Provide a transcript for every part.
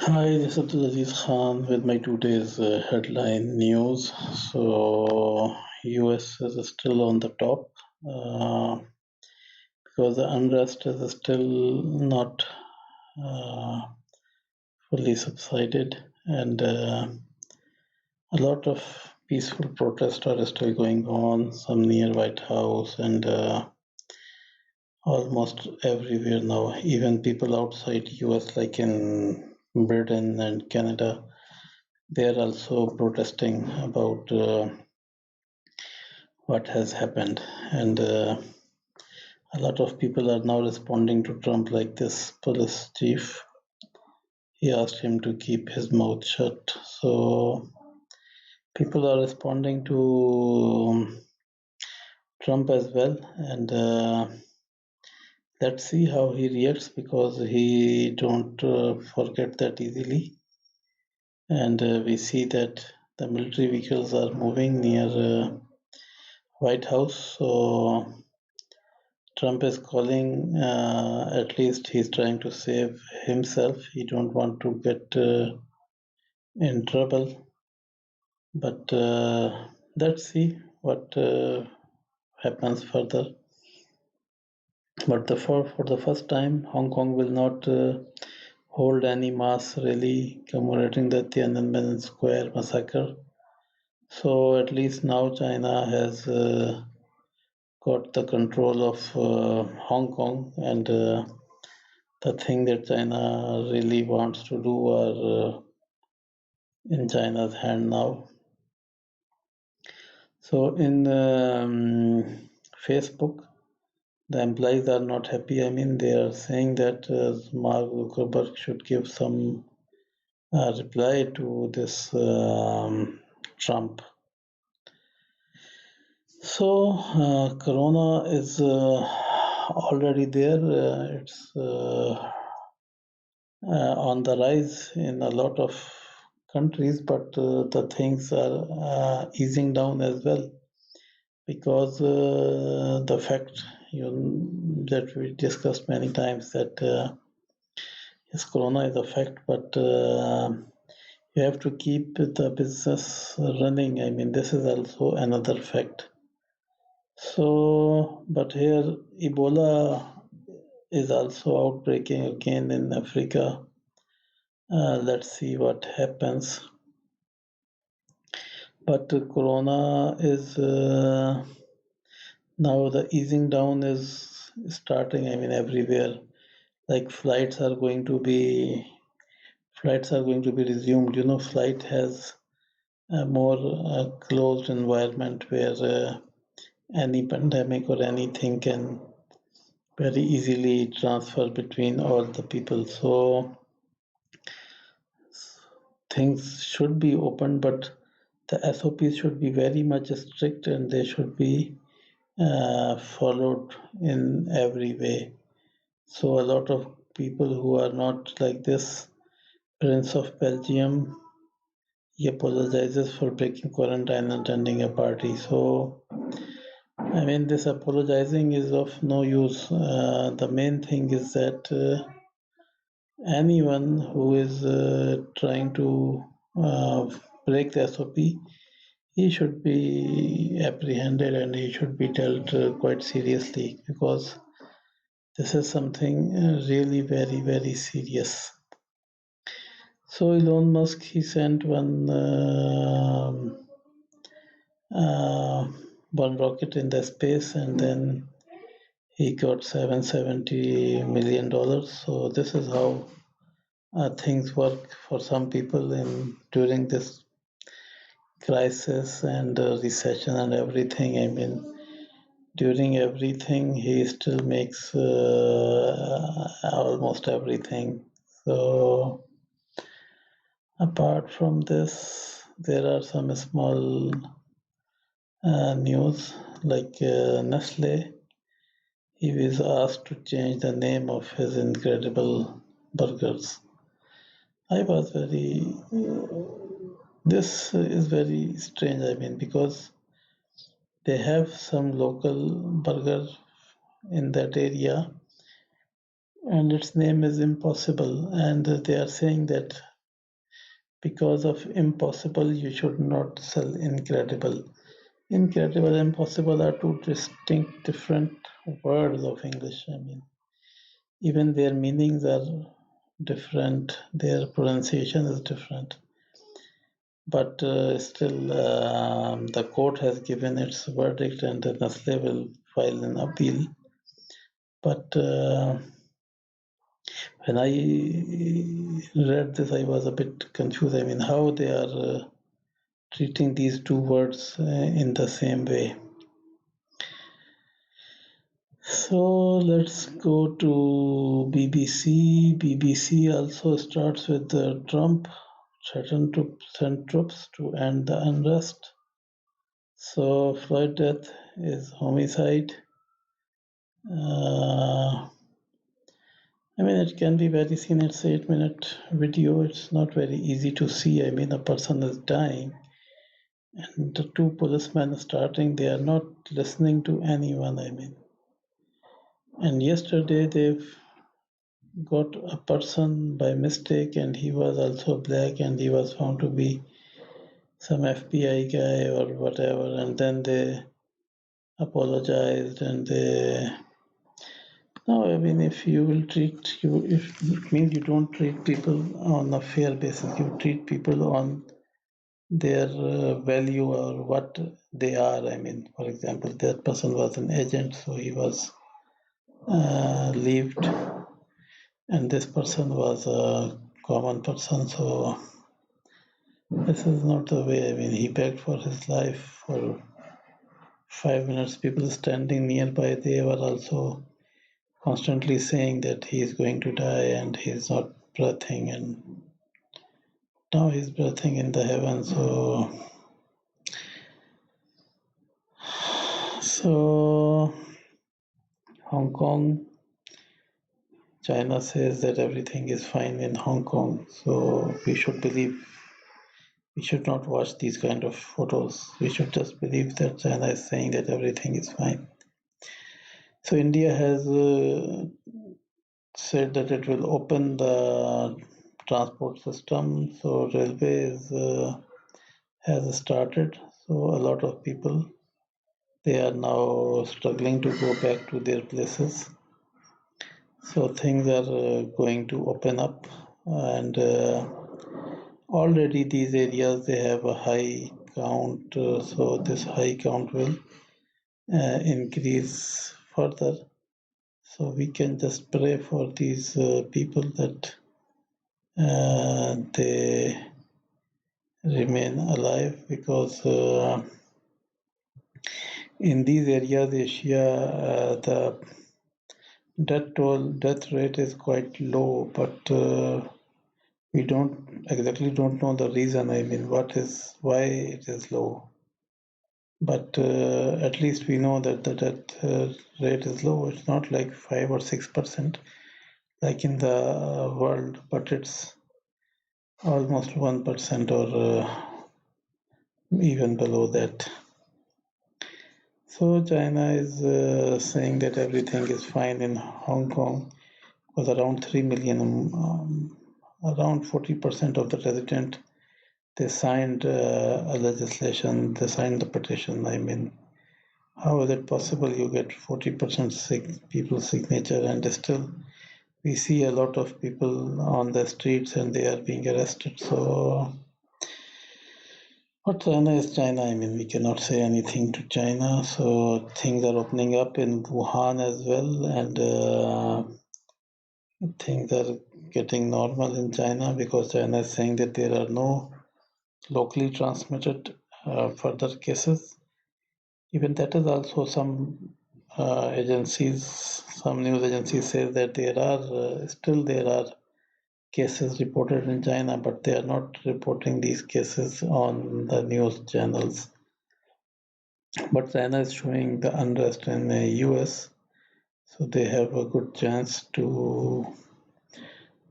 Hi, this is Abdulaziz Khan with my today's headline news. So, US is still on the top because the unrest is still not uh, fully subsided, and a lot of peaceful protests are still going on. Some near White House and almost everywhere now. Even people outside US, like in Britain and Canada, they are also protesting about what has happened. And a lot of people are now responding to Trump, like this police chief. He asked him to keep his mouth shut. So people are responding to Trump as well. And let's see how he reacts, because he don't forget that easily. And we see that the military vehicles are moving near White House. So Trump is calling, at least he's trying to save himself. He don't want to get in trouble. But let's see what happens further. But for the first time, Hong Kong will not hold any mass rally commemorating the Tiananmen Square massacre. So at least now China has got the control of Hong Kong, and the thing that China really wants to do are in China's hand now. So in Facebook, the employees are not happy. I mean, they are saying that Mark Zuckerberg should give some reply to this Trump. So Corona is already there. It's on the rise in a lot of countries, but the things are easing down as well, because the fact that we discussed many times that yes, Corona is a fact, but you have to keep the business running. I mean, this is also another fact. So, but here Ebola is also outbreaking again in Africa. Let's see what happens. But Corona is now the easing down is starting. I mean, everywhere. Like flights are going to be resumed. You know, flight has a more closed environment where any pandemic or anything can very easily transfer between all the people. So things should be open, but the SOPs should be very much strict, and they should be followed in every way. So a lot of people who are not like this Prince of Belgium, he apologizes for breaking quarantine and attending a party. So I mean, this apologizing is of no use. The main thing is that anyone who is trying to uh, break the SOP, he should be apprehended and he should be dealt quite seriously, because this is something really very, very serious. So Elon Musk, he sent uh, one rocket in the space, and then he got $770 million. So this is how things work for some people in during this crisis and recession and everything. I mean, during everything, he still makes almost everything. So apart from this, there are some small news, like Nestle. He was asked to change the name of his incredible burgers. I was very. This is very strange. I mean, because they have some local burger in that area, and its name is Impossible, and they are saying that Because of impossible, you should not sell incredible. Incredible and impossible are two distinct different words of English. I mean, even their meanings are different, their pronunciation is different. But still, the court has given its verdict and the Nestle will file an appeal. But when I read this, I was a bit confused. I mean, how they are treating these two words in the same way. So let's go to BBC. BBC also starts with Trump threatened to send troops to end the unrest. So Floyd death is homicide. I mean, it can be very seen. It's 8-minute video. It's not very easy to see. I mean, a person is dying, and the two policemen starting. They are not listening to anyone. I mean, and yesterday they've got a person by mistake, and he was also black, and he was found to be some FBI guy or whatever. And then they apologized, and they. No, I mean, if you will treat you, if it means you don't treat people on a fair basis, you treat people on their value or what they are. I mean, for example, that person was an agent, so he was leaved, and this person was a common person, so this is not the way. I mean, he begged for his life for 5 minutes. People standing nearby, they were also constantly saying that he is going to die and he's not breathing, and now he's breathing in the heaven. So Hong Kong, China says that everything is fine in Hong Kong, so we should believe, we should not watch these kind of photos. We should just believe that China is saying that everything is fine. So India has said that it will open the transport system. So railways has started. So a lot of people, they are now struggling to go back to their places. So things are going to open up, and already these areas they have a high count. So this high count will increase further. So we can just pray for these people that they remain alive, because in these areas, Asia, the death rate is quite low, but we don't know the reason. I mean, why it is low. But at least we know that the death rate is low. It's not like 5 or 6% like in the world, but it's almost 1% or even below that. So China is saying that everything is fine in Hong Kong, because around 3 million, around 40% of the resident, they signed a legislation, they signed the petition. I mean, how is it possible you get 40% people's signature, and still we see a lot of people on the streets and they are being arrested. So but China is China. I mean, we cannot say anything to China. So things are opening up in Wuhan as well, and things are getting normal in China, because China is saying that there are no locally transmitted further cases. Even that is also some agencies, some news agencies say that there are there are cases reported in China, but they are not reporting these cases on the news channels. But China is showing the unrest in the US, so they have a good chance to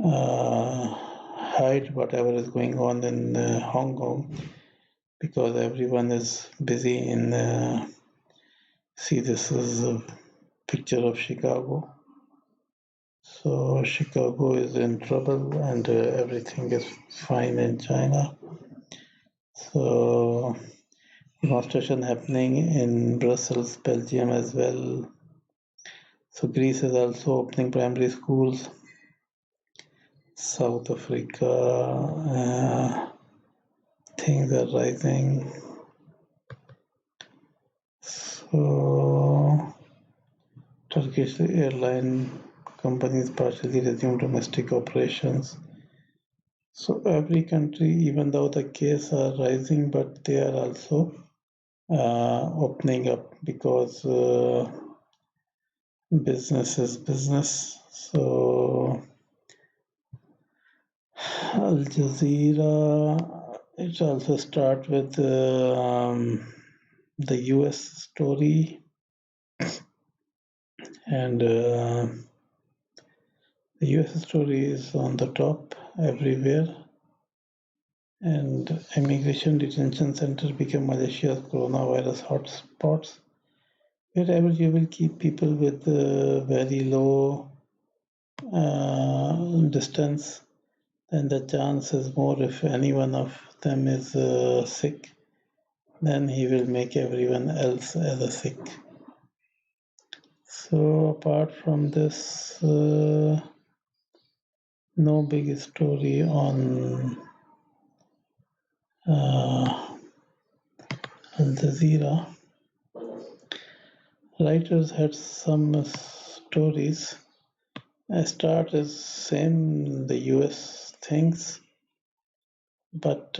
hide whatever is going on in Hong Kong, because everyone is busy in. See, this is a picture of Chicago. So Chicago is in trouble and everything is fine in China. So demonstration happening in Brussels, Belgium as well. So Greece is also opening primary schools. South Africa, things are rising. So Turkish airline companies partially resume domestic operations. So every country, even though the cases are rising, but they are also opening up because business is business. So Al Jazeera, it also start with the US story and the US story is on the top everywhere. And immigration detention centers become Malaysia's coronavirus hotspots. Wherever you will keep people with very low distance, then the chance is more if any one of them is sick, then he will make everyone else as a sick. So apart from this, no big story on Al Jazeera. Writers had some stories. I start as same the US things, but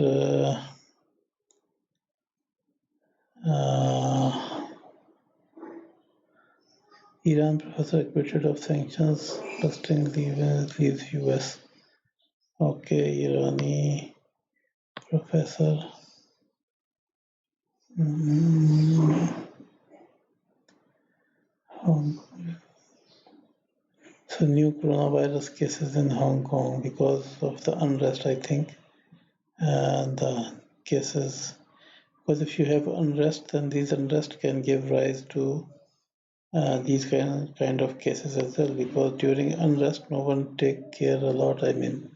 Iran professor acquitted of sanctions, busting leaves US. Okay, Irani professor. So new coronavirus cases in Hong Kong because of the unrest, I think, and the cases. Because if you have unrest, then these unrest can give rise to these kind of cases as well. Because during unrest, no one take care a lot. I mean,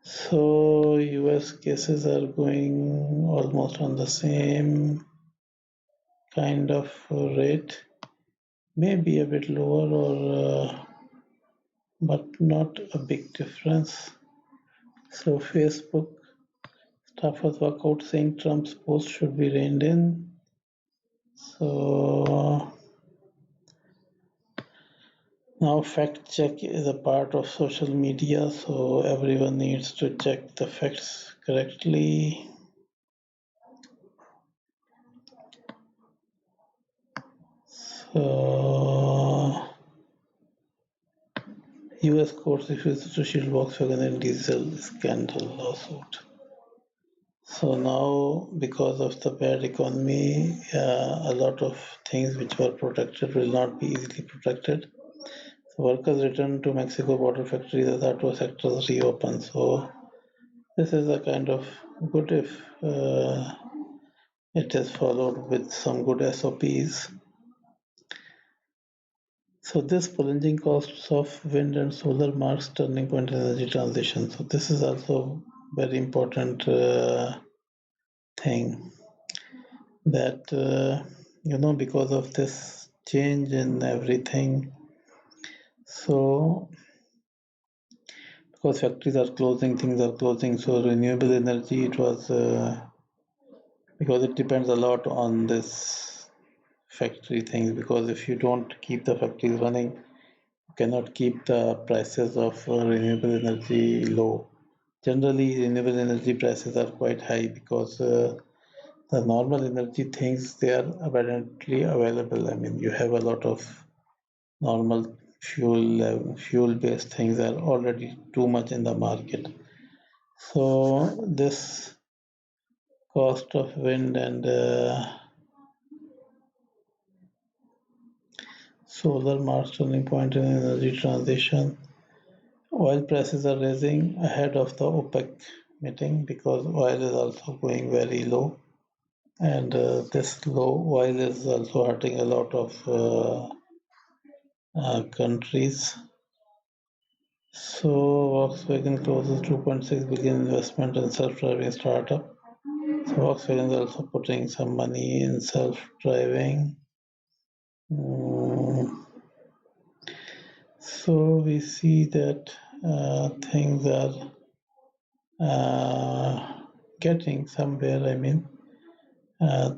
so US cases are going almost on the same kind of rate, maybe a bit lower or but not a big difference. So Facebook staffers work out saying Trump's post should be reined in. So now fact check is a part of social media, so everyone needs to check the facts correctly. So US courts refused to shield Volkswagen and diesel scandal lawsuit. So now, because of the bad economy, a lot of things which were protected will not be easily protected. So workers return to Mexico border factories as auto sectors reopen. So this is a kind of good if it is followed with some good SOPs. So this plunging costs of wind and solar marks turning point in energy transition. So this is also very important thing that because of this change in everything. So because factories are closing, things are closing. So renewable energy, it was because it depends a lot on this factory things. Because if you don't keep the factories running, you cannot keep the prices of renewable energy low. Generally, renewable energy prices are quite high because the normal energy things they are abundantly available. I mean, you have a lot of normal fuel based things are already too much in the market. So this cost of wind and solar marks turning point in energy transition. Oil prices are rising ahead of the OPEC meeting because oil is also going very low, and this low oil is also hurting a lot of countries. So Volkswagen closes 2.6 billion investment in self-driving startup. So Volkswagen is also putting some money in self-driving. Mm, So we see that things are getting somewhere. I mean,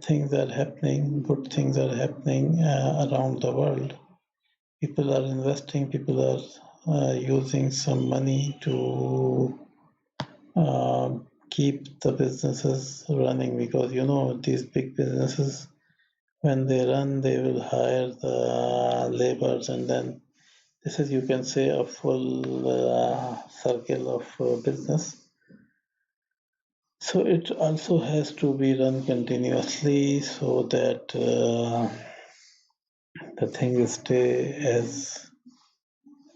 things are happening, good things are happening around the world. People are investing, people are using some money to keep the businesses running, because you know these big businesses, when they run, they will hire the laborers, and then this is, you can say, a full circle of business. So it also has to be run continuously so that the thing stay as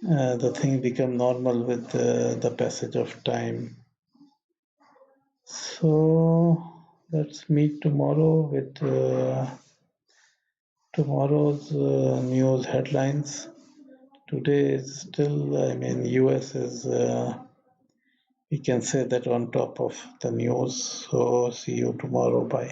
the thing become normal with the passage of time. So let's meet tomorrow with tomorrow's news headlines. Today is still, I mean, US is, we can say that, on top of the news. So see you tomorrow. Bye.